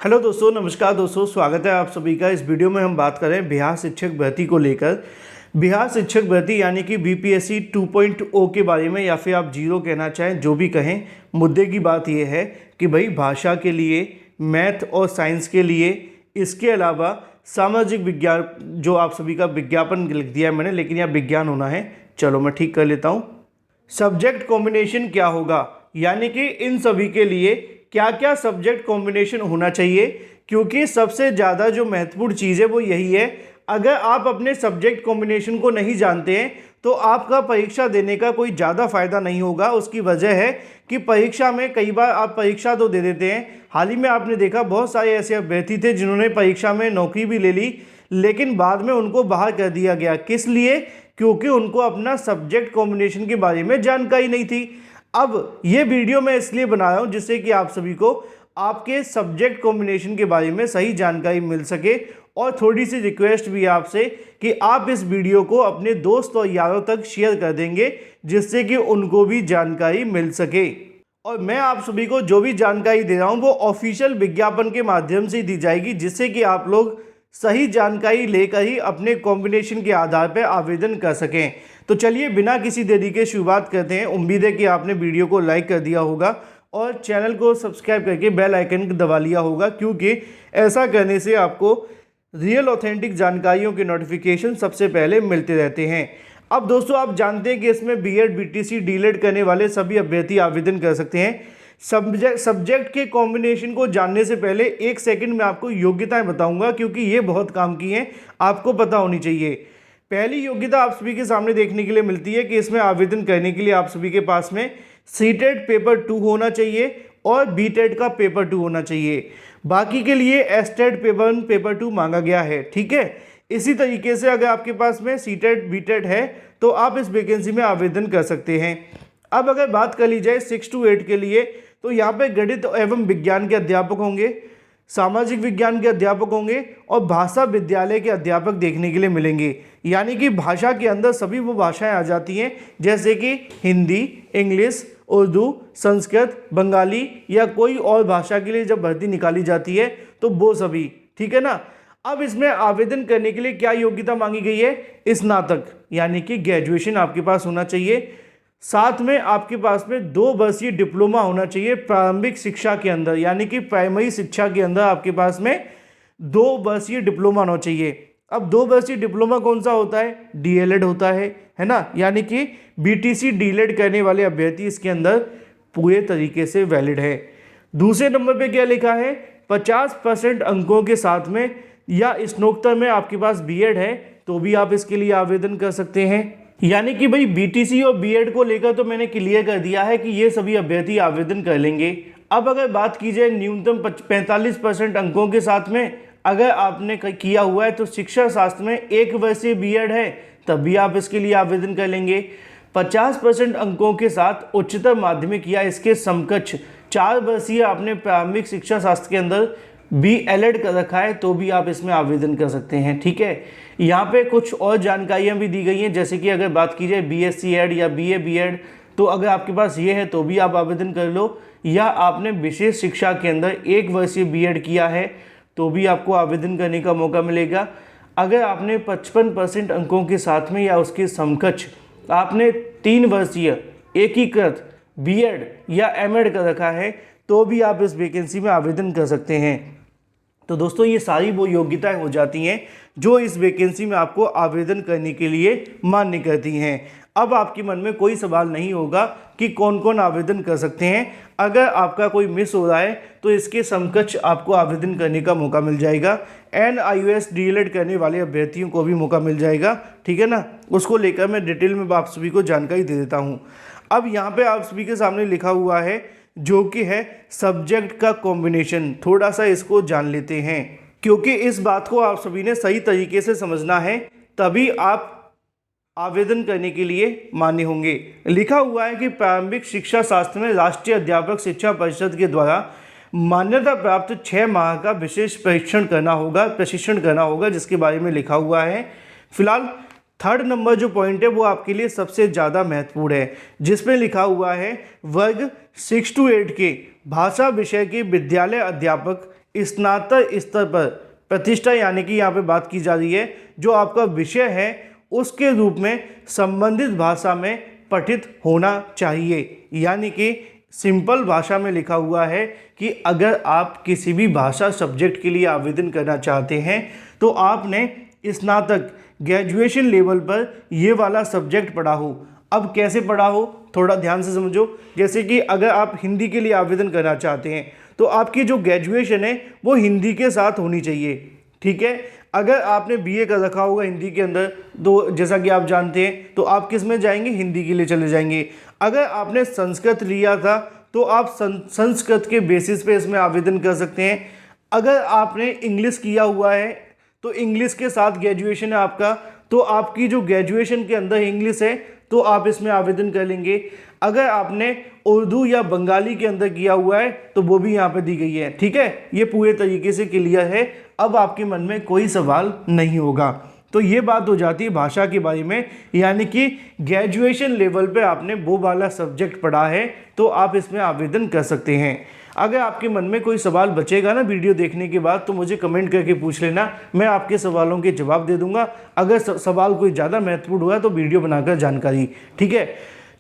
Hello दोस्तों, नमस्कार दोस्तों, स्वागत है आप सभी का। इस वीडियो में हम बात करें बिहार शिक्षक भर्ती को लेकर। बिहार शिक्षक भर्ती यानी कि बीपीएससी 2.0 के बारे में, या फिर आप जीरो कहना चाहें, जो भी कहें। मुद्दे की बात यह है कि भाई भाषा के लिए, मैथ और साइंस के लिए, इसके अलावा सामाजिक विज्ञान, जो आप सभी का विज्ञापन लिख दिया है मैंने, लेकिन यहाँ विज्ञान होना है। चलो मैं ठीक कर लेता हूँ। सब्जेक्ट कॉम्बिनेशन क्या होगा, यानी कि इन सभी के लिए क्या क्या सब्जेक्ट कॉम्बिनेशन होना चाहिए, क्योंकि सबसे ज़्यादा जो महत्वपूर्ण चीज़ है वो यही है। अगर आप अपने सब्जेक्ट कॉम्बिनेशन को नहीं जानते हैं तो आपका परीक्षा देने का कोई ज़्यादा फायदा नहीं होगा। उसकी वजह है कि परीक्षा में कई बार आप परीक्षा तो दे देते हैं। हाल ही में आपने देखा बहुत सारे ऐसे अभ्यर्थी थे जिन्होंने परीक्षा में नौकरी भी ले ली, लेकिन बाद में उनको बाहर कर दिया गया। किस लिए? क्योंकि उनको अपना सब्जेक्ट कॉम्बिनेशन के बारे में जानकारी नहीं थी। अब ये वीडियो मैं इसलिए बना रहा हूँ जिससे कि आप सभी को आपके सब्जेक्ट कॉम्बिनेशन के बारे में सही जानकारी मिल सके। और थोड़ी सी रिक्वेस्ट भी है आपसे कि आप इस वीडियो को अपने दोस्त और यारों तक शेयर कर देंगे, जिससे कि उनको भी जानकारी मिल सके। और मैं आप सभी को जो भी जानकारी दे रहा हूँ वो ऑफिशियल विज्ञापन के माध्यम से दी जाएगी, जिससे कि आप लोग सही जानकारी लेकर ही अपने कॉम्बिनेशन के आधार पर आवेदन कर सकें। तो चलिए बिना किसी देरी के शुरुआत करते हैं। उम्मीद है कि आपने वीडियो को लाइक कर दिया होगा और चैनल को सब्सक्राइब करके बेल आइकन दबा लिया होगा, क्योंकि ऐसा करने से आपको रियल ऑथेंटिक जानकारियों के नोटिफिकेशन सबसे पहले मिलते रहते हैं। अब दोस्तों, आप जानते हैं कि इसमें बीएड, बीटीसी, डीएलएड करने वाले सभी अभ्यर्थी आवेदन कर सकते हैं। सब्जेक्ट के कॉम्बिनेशन को जानने से पहले एक सेकंड में आपको योग्यताएं बताऊंगा, क्योंकि ये बहुत काम की हैं, आपको पता होनी चाहिए। पहली योग्यता आप सभी के सामने देखने के लिए मिलती है कि इसमें आवेदन करने के लिए आप सभी के पास में सीटेट पेपर 2 होना चाहिए और बीटेट का पेपर 2 होना चाहिए। बाकी के लिए एसटेट पेपर 1, पेपर 2 मांगा गया है। ठीक है, इसी तरीके से अगर आपके पास में सीटेट, बीटेट है तो आप इस वैकेंसी में आवेदन कर सकते हैं। अब अगर बात कर ली जाए 6 to 8 के लिए, तो यहाँ पे गणित एवं विज्ञान के अध्यापक होंगे, सामाजिक विज्ञान के अध्यापक होंगे और भाषा विद्यालय के अध्यापक देखने के लिए मिलेंगे। यानी कि भाषा के अंदर सभी वो भाषाएं आ जाती हैं, जैसे कि हिंदी, इंग्लिश, उर्दू, संस्कृत, बंगाली या कोई और भाषा के लिए जब भर्ती निकाली जाती है तो वो सभी। ठीक है ना। अब इसमें आवेदन करने के लिए क्या योग्यता मांगी गई है? स्नातक यानी कि ग्रेजुएशन आपके पास होना चाहिए। साथ में आपके पास में 2 वर्षीय डिप्लोमा होना चाहिए प्रारंभिक शिक्षा के अंदर, यानी कि प्राइमरी शिक्षा के अंदर आपके पास में 2 वर्षीय डिप्लोमा होना चाहिए। अब 2 वर्षीय डिप्लोमा कौन सा होता है? डीएलएड होता है ना। यानी कि बीटीसी, डीएलएड करने वाले अभ्यर्थी इसके अंदर पूरे तरीके से वैलिड है। दूसरे नंबर पे क्या लिखा है? 50% अंकों के साथ में या स्नातकोत्तर में आपके पास बीएड है तो भी आप इसके लिए आवेदन कर सकते हैं। यानी कि भाई बीटीसी और बीएड को लेकर तो मैंने क्लियर कर दिया है कि ये सभी अभ्यर्थी आवेदन कर लेंगे। अब अगर बात की जाए न्यूनतम 45% अंकों के साथ में अगर आपने किया हुआ है तो शिक्षा शास्त्र में 1 वर्षीय बीएड है तब भी आप इसके लिए आवेदन कर लेंगे। 50% अंकों के साथ उच्चतर माध्यमिक या इसके समकक्ष 4 वर्षीय आपने प्रारंभिक शिक्षा शास्त्र के अंदर बीएलएड कर रखा है तो भी आप इसमें आवेदन कर सकते हैं। ठीक है, यहाँ पे कुछ और जानकारियाँ भी दी गई हैं, जैसे कि अगर बात की जाए बीएससी एड या बीए बीएड, तो अगर आपके पास ये है तो भी आप आवेदन कर लो, या आपने विशेष शिक्षा के अंदर 1 वर्षीय बीएड किया है तो भी आपको आवेदन करने का मौका मिलेगा। अगर आपने 55% अंकों के साथ में या उसके समकक्ष आपने 3 वर्षीय एकीकृत बीएड या एमएड कर रखा है तो भी आप इस वैकेंसी में आवेदन कर सकते हैं। तो दोस्तों, ये सारी वो योग्यताएं हो जाती हैं जो इस वैकेंसी में आपको आवेदन करने के लिए मान्य करती हैं। अब आपके मन में कोई सवाल नहीं होगा कि कौन कौन आवेदन कर सकते हैं। अगर आपका कोई मिस हो रहा है तो इसके समकक्ष आपको आवेदन करने का मौका मिल जाएगा। NIOS डीएलएड करने वाले अभ्यर्थियों को भी मौका मिल जाएगा। ठीक है ना, उसको लेकर मैं डिटेल में आप सभी को जानकारी दे देता हूँ। अब यहाँ पे आप सभी के सामने लिखा हुआ है जो कि है सब्जेक्ट का कॉम्बिनेशन। थोड़ा सा इसको जान लेते हैं, क्योंकि इस बात को आप सभी ने सही तरीके से समझना है, तभी आप आवेदन करने के लिए मान्य होंगे। लिखा हुआ है कि प्रारंभिक शिक्षा शास्त्र में राष्ट्रीय अध्यापक शिक्षा परिषद के द्वारा मान्यता प्राप्त 6 माह का विशेष प्रशिक्षण करना होगा, जिसके बारे में लिखा हुआ है। फिलहाल 3rd नंबर जो पॉइंट है वो आपके लिए सबसे ज़्यादा महत्वपूर्ण है, जिसमें लिखा हुआ है वर्ग 6 to 8 के भाषा विषय के विद्यालय अध्यापक स्नातक स्तर पर प्रतिष्ठा यानी कि यहाँ पे बात की जा रही है जो आपका विषय है उसके रूप में संबंधित भाषा में पठित होना चाहिए। यानी कि सिंपल भाषा में लिखा हुआ है कि अगर आप किसी भी भाषा सब्जेक्ट के लिए आवेदन करना चाहते हैं तो आपने स्नातक ग्रेजुएशन लेवल पर ये वाला सब्जेक्ट पढ़ा हो। अब कैसे पढ़ा हो थोड़ा ध्यान से समझो। जैसे कि अगर आप हिंदी के लिए आवेदन करना चाहते हैं तो आपकी जो ग्रेजुएशन है वो हिंदी के साथ होनी चाहिए, ठीक है। अगर आपने बीए कर रखा होगा हिंदी के अंदर तो जैसा कि आप जानते हैं तो आप किस में जाएंगे, हिंदी के लिए चले जाएंगे। अगर आपने संस्कृत लिया था तो आप संस्कृत के बेसिस पे इसमें आवेदन कर सकते हैं। अगर आपने इंग्लिश किया हुआ है तो इंग्लिश के साथ ग्रेजुएशन है आपका, तो आपकी जो ग्रेजुएशन के अंदर इंग्लिश है तो आप इसमें आवेदन कर लेंगे। अगर आपने उर्दू या बंगाली के अंदर किया हुआ है तो वो भी यहाँ पे दी गई है, ठीक है। ये पूरे तरीके से क्लियर है, अब आपके मन में कोई सवाल नहीं होगा। तो ये बात हो जाती है भाषा के बारे में, यानी कि ग्रेजुएशन लेवल पे आपने वो वाला सब्जेक्ट पढ़ा है तो आप इसमें आवेदन कर सकते हैं। अगर आपके मन में कोई सवाल बचेगा ना वीडियो देखने के बाद तो मुझे कमेंट करके पूछ लेना, मैं आपके सवालों के जवाब दे दूंगा। अगर सवाल कोई ज़्यादा महत्वपूर्ण हुआ तो वीडियो बनाकर जानकारी, ठीक है।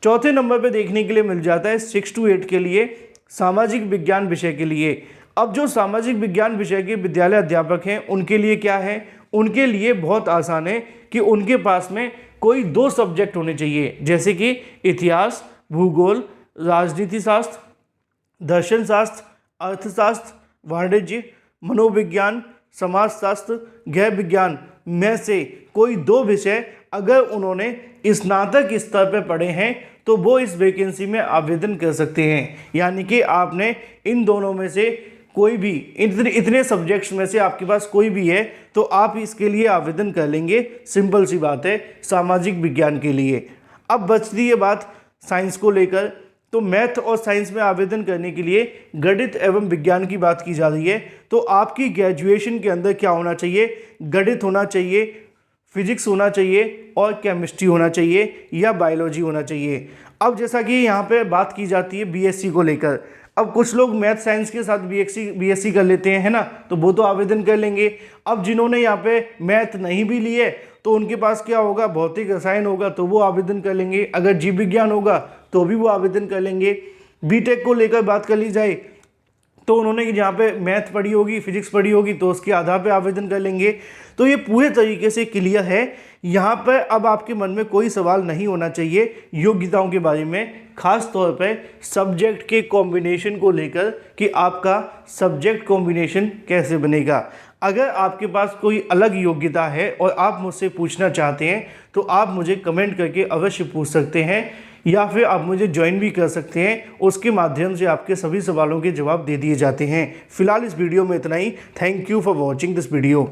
चौथे नंबर पे देखने के लिए मिल जाता है 6 to 8 के लिए सामाजिक विज्ञान विषय के लिए। अब जो सामाजिक विज्ञान विषय के विद्यालय अध्यापक हैं उनके लिए क्या है, उनके लिए बहुत आसान है कि उनके पास में कोई 2 सब्जेक्ट होने चाहिए, जैसे कि इतिहास, भूगोल, राजनीति शास्त्र, दर्शन शास्त्र, अर्थशास्त्र, वाणिज्य, मनोविज्ञान, समाजशास्त्र, गृह विज्ञान में से कोई 2 विषय अगर उन्होंने स्नातक स्तर पर पढ़े हैं तो वो इस वैकेंसी में आवेदन कर सकते हैं। यानी कि आपने इन दोनों में से कोई भी इतने सब्जेक्ट्स में से आपके पास कोई भी है तो आप इसके लिए आवेदन कर लेंगे। सिंपल सी बात है सामाजिक विज्ञान के लिए। अब बचती है बात साइंस को लेकर, तो मैथ और साइंस में आवेदन करने के लिए गणित एवं विज्ञान की बात की जा रही है। तो आपकी ग्रेजुएशन के अंदर क्या होना चाहिए, गणित होना चाहिए, फिजिक्स होना चाहिए और केमिस्ट्री होना चाहिए या बायोलॉजी होना चाहिए। अब जैसा कि यहाँ पे बात की जाती है बीएससी को लेकर, अब कुछ लोग मैथ साइंस के साथ बीएससी कर लेते हैं, है ना, तो वो तो आवेदन कर लेंगे। अब जिन्होंने यहाँ पे मैथ नहीं भी लिए तो उनके पास क्या होगा, भौतिक रसायन होगा तो वो आवेदन कर लेंगे। अगर जीव विज्ञान होगा तो भी वो आवेदन कर लेंगे। बीटेक को लेकर बात कर ली जाए तो उन्होंने यहाँ पे मैथ पढ़ी होगी, फिजिक्स पढ़ी होगी तो उसके आधार पे आवेदन कर लेंगे। तो ये पूरे तरीके से क्लियर है। यहाँ पर अब आपके मन में कोई सवाल नहीं होना चाहिए योग्यताओं के बारे में, खास तौर पे सब्जेक्ट के कॉम्बिनेशन को लेकर कि आपका सब्जेक्ट कॉम्बिनेशन कैसे बनेगा। अगर आपके पास कोई अलग योग्यता है और आप मुझसे पूछना चाहते हैं तो आप मुझे कमेंट करके अवश्य पूछ सकते हैं या फिर आप मुझे ज्वाइन भी कर सकते हैं। उसके माध्यम से आपके सभी सवालों के जवाब दे दिए जाते हैं। फिलहाल इस वीडियो में इतना ही। Thank you for watching this video.